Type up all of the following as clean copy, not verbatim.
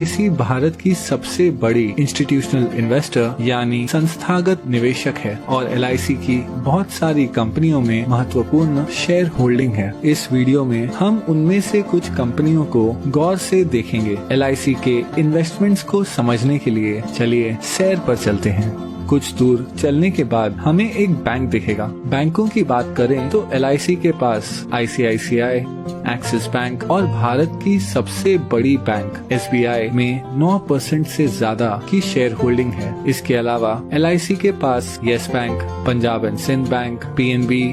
इसी भारत की सबसे बड़ी इंस्टीट्यूशनल इन्वेस्टर यानी संस्थागत निवेशक है और LIC की बहुत सारी कंपनियों में महत्वपूर्ण शेयर होल्डिंग है। इस वीडियो में हम उनमें से कुछ कंपनियों को गौर से देखेंगे। LIC के इन्वेस्टमेंट्स को समझने के लिए चलिए सैर पर चलते हैं। कुछ दूर चलने के बाद हमें एक बैंक दिखेगा। बैंकों की बात करें तो LIC के पास ICICI, एक्सिस बैंक और भारत की सबसे बड़ी बैंक SBI में 9% से ज्यादा की शेयर होल्डिंग है। इसके अलावा LIC के पास Yes Bank, Punjab and Sind bank, PNB,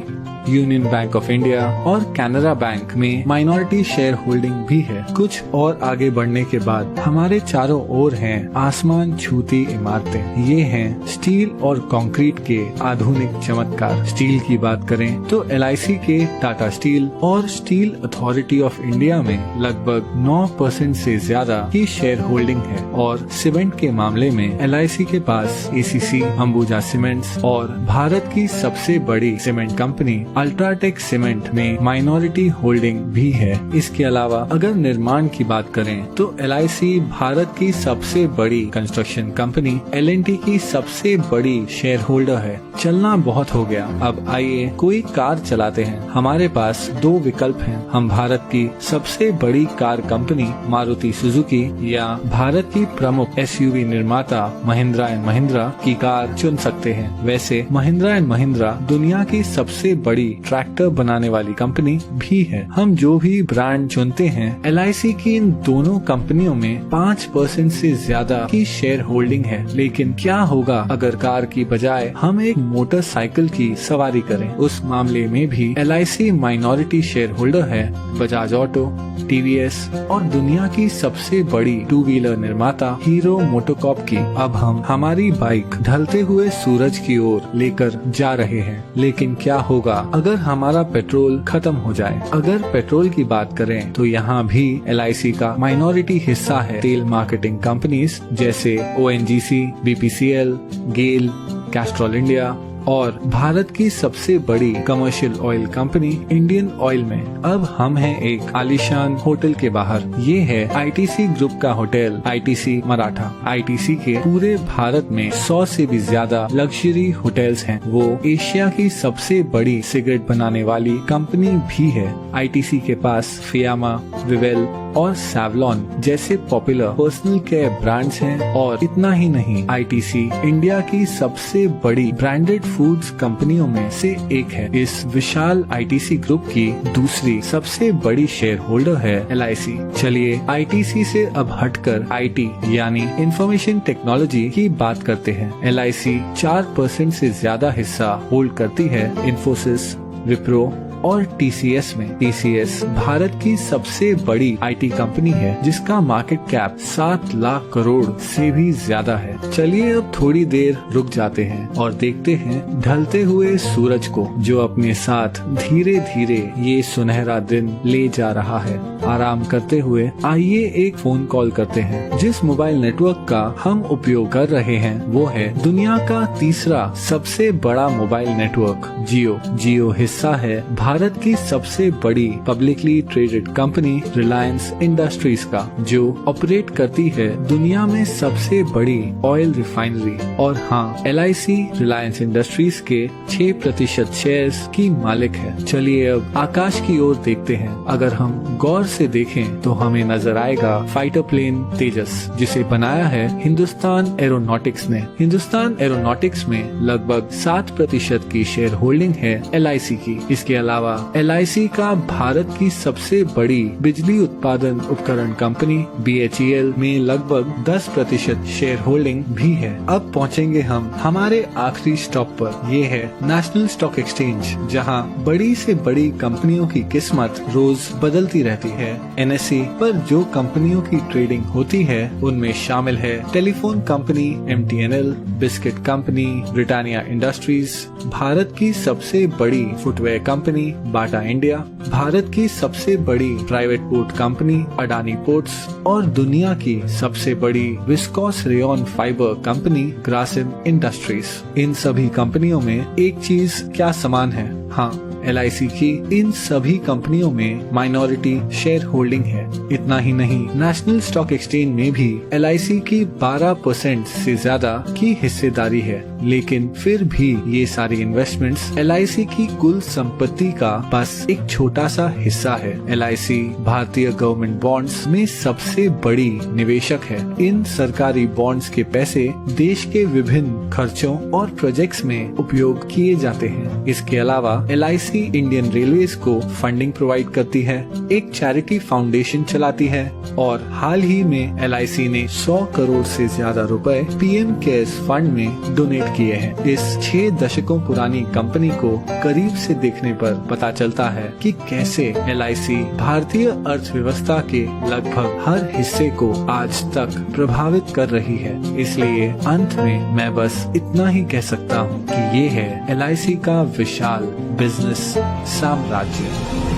Union Bank of India और कैनरा बैंक में माइनॉरिटी शेयर होल्डिंग भी है। कुछ और आगे बढ़ने के बाद हमारे चारों ओर हैं आसमान छूती इमारतें। ये हैं स्टील और कंक्रीट के आधुनिक चमत्कार। स्टील की बात करें तो LIC के टाटा स्टील और स्टील अथॉरिटी ऑफ इंडिया में लगभग 9% से ज्यादा की शेयर होल्डिंग है। और सीमेंट के मामले में LIC के पास ACC, अंबुजा सीमेंट्स और भारत की सबसे बड़ी सीमेंट कंपनी अल्ट्राटेक सीमेंट में माइनॉरिटी होल्डिंग भी है। इसके अलावा अगर निर्माण की बात करें तो LIC भारत की सबसे बड़ी कंस्ट्रक्शन कंपनी L&T की सबसे बड़ी शेयर होल्डर है। चलना बहुत हो गया, अब आइए कोई कार चलाते हैं। हमारे पास दो विकल्प हैं। हम भारत की सबसे बड़ी कार कंपनी मारुति सुजुकी या भारत की प्रमुख SUV निर्माता महिंद्रा एंड महिंद्रा की कार चुन सकते हैं। वैसे महिंद्रा एंड महिंद्रा दुनिया की सबसे बड़ी ट्रैक्टर बनाने वाली कंपनी भी है। हम जो भी ब्रांड चुनते हैं, LIC की इन दोनों कंपनियों में 5% से ज्यादा की शेयर होल्डिंग है। लेकिन क्या होगा अगर कार की बजाय हम एक मोटरसाइकिल की सवारी करें? उस मामले में भी LIC माइनॉरिटी शेयर होल्डर है बजाज ऑटो, TVS और दुनिया की सबसे बड़ी 2 व्हीलर निर्माता हीरो मोटोकॉर्प की। अब हम हमारी बाइक ढलते हुए सूरज की ओर लेकर जा रहे हैं। लेकिन क्या होगा अगर हमारा पेट्रोल खत्म हो जाए? अगर पेट्रोल की बात करें तो यहाँ भी LIC का माइनॉरिटी हिस्सा है। तेल मार्केटिंग कंपनीज जैसे ONGC, BPCL, गेल, कैस्ट्रॉल इंडिया और भारत की सबसे बड़ी commercial oil company Indian oil में। अब हम हैं एक आलीशान होटल के बाहर। ये है ITC ग्रुप का होटल ITC मराठा। ITC के पूरे भारत में 100 से भी ज्यादा लग्जरी होटल्स हैं। वो एशिया की सबसे बड़ी सिगरेट बनाने वाली कंपनी भी है। ITC के पास फियामा, विवेल और सैवलॉन जैसे पॉपुलर पर्सनल केयर ब्रांड्स हैं। और इतना ही नहीं, ITC इंडिया की सबसे बड़ी ब्रांडेड फूड्स कंपनियों में से एक है। इस विशाल ITC ग्रुप की दूसरी सबसे बड़ी शेयर होल्डर है LIC। चलिए ITC से अब हटकर IT यानी इंफॉर्मेशन टेक्नोलॉजी की बात करते हैं। LIC 4% से ज्यादा हिस्सा होल्ड करती है इन्फोसिस, विप्रो और TCS में। TCS भारत की सबसे बड़ी IT कंपनी है जिसका मार्केट कैप 7 लाख करोड़ से भी ज्यादा है। चलिए अब थोड़ी देर रुक जाते हैं और देखते हैं ढलते हुए सूरज को, जो अपने साथ धीरे धीरे ये सुनहरा दिन ले जा रहा है। आराम करते हुए आइए एक फोन कॉल करते हैं। जिस मोबाइल नेटवर्क का हम उपयोग कर रहे हैं वो है दुनिया का तीसरा सबसे बड़ा मोबाइल नेटवर्क जियो। जियो हिस्सा है भारत की सबसे बड़ी publicly traded company Reliance industries का, जो ऑपरेट करती है दुनिया में सबसे बड़ी ऑयल रिफाइनरी। और हाँ, LIC रिलायंस इंडस्ट्रीज के 6% शेयर्स की मालिक है। चलिए अब आकाश की ओर देखते हैं। अगर हम गौर से देखें तो हमें नजर आएगा फाइटर प्लेन तेजस, जिसे बनाया है हिंदुस्तान एरोनॉटिक्स ने। हिंदुस्तान एरोनॉटिक्स में लगभग 7% की शेयर होल्डिंग है LIC की। इसके अलावा LIC का भारत की सबसे बड़ी बिजली उत्पादन उपकरण कंपनी BHEL में लगभग 10% शेयर होल्डिंग भी है। अब पहुंचेंगे हम हमारे आखिरी स्टॉप पर। ये है नेशनल स्टॉक एक्सचेंज, जहां बड़ी से बड़ी कंपनियों की किस्मत रोज बदलती रहती है। NSE पर जो कंपनियों की ट्रेडिंग होती है उनमें शामिल है telephone company MTNL, biscuit company Britannia Industries, Bharat की सबसे बड़ी footwear company Bata India, Bharat की सबसे बड़ी private port company Adani ports और दुनिया की सबसे बड़ी viscose rayon fibre company Grasim industries. इन सभी कंपनियों में एक चीज क्या समान है? हाँ, LIC की इन सभी कंपनियों में माइनॉरिटी शेयर होल्डिंग है। इतना ही नहीं, नेशनल स्टॉक एक्सचेंज में भी LIC की 12% से ज्यादा की हिस्सेदारी है। लेकिन फिर भी ये सारी इन्वेस्टमेंट्स LIC की कुल संपत्ति का बस एक छोटा सा हिस्सा है। LIC भारतीय गवर्नमेंट बॉन्ड्स में सबसे बड़ी निवेशक है। इन सरकारी बॉन्ड्स के पैसे देश के विभिन्न खर्चों और प्रोजेक्ट्स में उपयोग किए जाते हैं। इसके अलावा LIC इंडियन रेलवेज को फंडिंग प्रोवाइड करती है, एक चैरिटी फाउंडेशन चलाती है और हाल ही में LIC ने 100 करोड़ से ज्यादा रुपए PM केयर्स फंड में डोनेट किए हैं। इस 6 दशकों पुरानी कंपनी को करीब से देखने पर पता चलता है कि कैसे LIC भारतीय अर्थव्यवस्था के लगभग हर हिस्से को आज तक प्रभावित कर रही है। इसलिए अंत में मैं बस इतना ही कह सकता हूँ कि ये है LIC का विशाल बिजनेस साम्राज्य।